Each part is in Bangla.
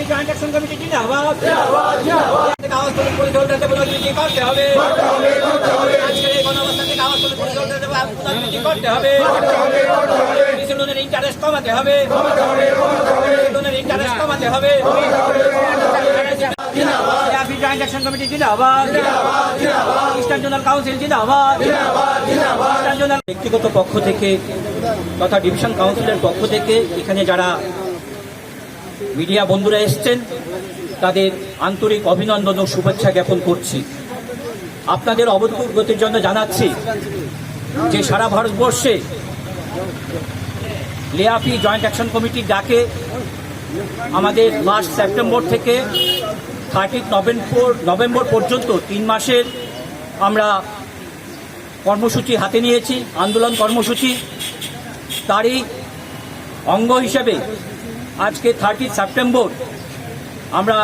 জয়েন্ট অ্যাকশন কমিটি জিন্দাবাদ। আওয়াজ তুলে পরিচালনাতে পুনরাবৃত্তি করতে হবে। আজকের এই গণঅবস্থান থেকে আওয়াজ তুলে পরিচালনাতে পুনরাবৃত্তি করতে হবে। কৃষি লোনের ইন্টারেস্ট কমাতে হবে। লোনের ইন্টারেস্ট কমাতে হবে। জয়েন্ট অ্যাকশন কমিটি জিন্দাবাদ। ইস্টার্ন জোনাল কাউন্সিল জিন্দাবাদ। ইস্টার্ন জোনাল ব্যক্তিগত পক্ষ থেকে তথা ডিভিশন কাউন্সিলের পক্ষ থেকে এখানে যারা মিডিয়া বন্ধুরা এসছেন তাদের আন্তরিক অভিনন্দন ও শুভেচ্ছা জ্ঞাপন করছি। আপনাদের অবগতির জন্য জানাচ্ছি যে সারা ভারতবর্ষে লিয়াপি জয়েন্ট অ্যাকশন কমিটির ডাকে আমাদের লাস্ট সেপ্টেম্বর থেকে 30 নভেম্বর পর্যন্ত 3 মাসের আমরা কর্মসূচি হাতে নিয়েছি, আন্দোলন কর্মসূচি। তারই অঙ্গ হিসেবে আজকে 30 সেপ্টেম্বর আমরা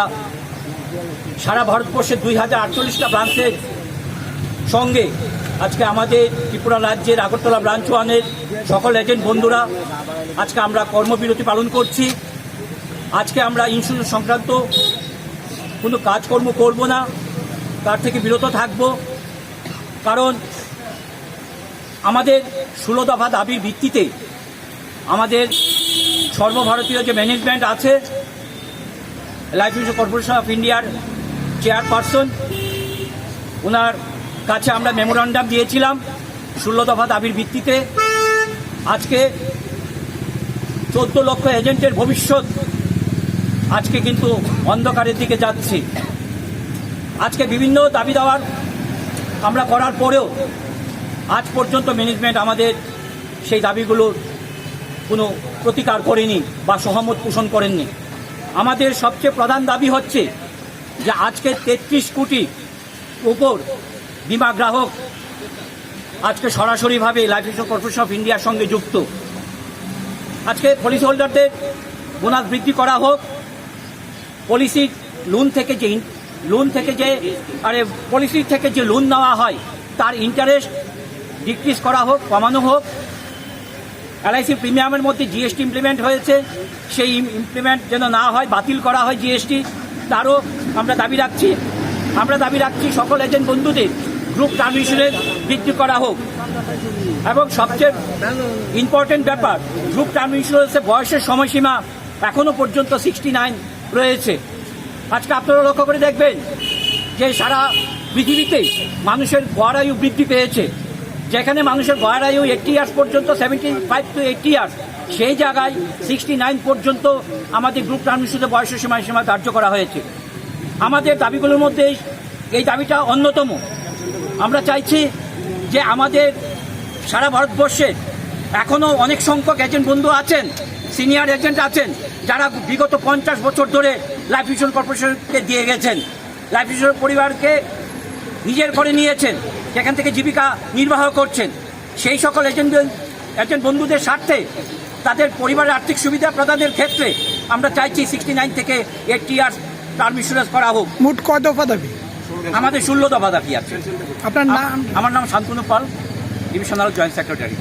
সারা ভারতবর্ষের 2048টা ব্রাঞ্চের সঙ্গে আজকে আমাদের ত্রিপুরা রাজ্যের আগরতলা ব্রাঞ্চ 1-এর সকল এজেন্ট বন্ধুরা আজকে আমরা কর্মবিরতি পালন করছি। আজকে আমরা ইন্স্যুরেন্স সংক্রান্ত কোনো কাজকর্ম করব না, তার থেকে বিরত থাকব। কারণ আমাদের 16 দফা দাবির ভিত্তিতে আমাদের সর্বভারতীয় যে ম্যানেজমেন্ট আছে, লাইফ ইন্স্যুরেন্স কর্পোরেশন অফ ইন্ডিয়ার চেয়ারপারসন, ওনার কাছে আমরা মেমোরান্ডাম দিয়েছিলাম 16 দফা দাবির ভিত্তিতে। আজকে 14 লক্ষ এজেন্টের ভবিষ্যৎ আজকে কিন্তু অন্ধকারের দিকে যাচ্ছে। আজকে বিভিন্ন দাবি দেওয়ার আমরা করার পরেও আজ পর্যন্ত ম্যানেজমেন্ট আমাদের সেই দাবিগুলোর কোনো প্রতিকার করেনি বা সহমত পোষণ করেননি। আমাদের সবচেয়ে প্রধান দাবি হচ্ছে যে আজকে 33 কোটি উপর বিমা গ্রাহক আজকে সরাসরিভাবে লাইফ ইন্স্যুরেন্স কর্পোরেশন অফ ইন্ডিয়ার সঙ্গে যুক্ত। আজকে পলিসি হোল্ডারদের বোনাস বৃদ্ধি করা হোক, পলিসির পলিসির থেকে যে লোন নেওয়া হয় তার ইন্টারেস্ট ডিক্রিজ করা হোক, কমানো হোক। LIC প্রিমিয়ামের মধ্যে জিএসটি ইমপ্লিমেন্ট হয়েছে, সেই ইমপ্লিমেন্ট যেন না হয়, বাতিল করা হয় জিএসটি, তারও আমরা দাবি রাখছি। আমরা দাবি রাখছি সকল এজেন্ট বন্ধুদের গ্রুপ টার্ম ইন্স্যুরেন্স বৃদ্ধি করা হোক। এবং সবচেয়ে ইম্পর্টেন্ট ব্যাপার, গ্রুপ টার্ম ইন্স্যুরেন্সের বয়সের সময়সীমা এখনও পর্যন্ত 69 রয়েছে। আজকে আপনারা লক্ষ্য করে দেখবেন যে সারা পৃথিবীতে মানুষের গড় আয়ু বৃদ্ধি পেয়েছে। যেখানে মানুষের গড় আয়ু 80 ইয়ার্স পর্যন্ত, 75 to 80 ইয়ার্স, সেই জায়গায় 69 পর্যন্ত আমাদের গ্রুপ টার্ম ইন্স্যুরেন্সের বয়সের সময়সীমা ধার্য করা হয়েছে। আমাদের দাবিগুলোর মধ্যে এই দাবিটা অন্যতম। আমরা চাইছি যে আমাদের সারা ভারতবর্ষে এখনও অনেক সংখ্যক এজেন্ট বন্ধু আছেন, সিনিয়র এজেন্ট আছেন, যারা বিগত 50 বছর ধরে লাইফ ইন্স্যুরেন্স কর্পোরেশনকে দিয়ে গেছেন, লাইফ ইন্স্যুরেন্স পরিবারকে নিজের করে নিয়েছেন, সেখান থেকে জীবিকা নির্বাহ করছেন। সেই সকল এজেন্ট বন্ধুদের স্বার্থে তাদের পরিবারের আর্থিক সুবিধা প্রদানের ক্ষেত্রে আমরা চাইছি 69 থেকে 80 ইয়ার্স টার্ম ইন্স্যুরেন্স করা হোক। মোট কয় দফা দাবি? আমাদের 16 দফা দাবি আছে। আপনার নাম? আমার নাম শান্তনু পাল, ডিভিশনাল জয়েন্ট সেক্রেটারি।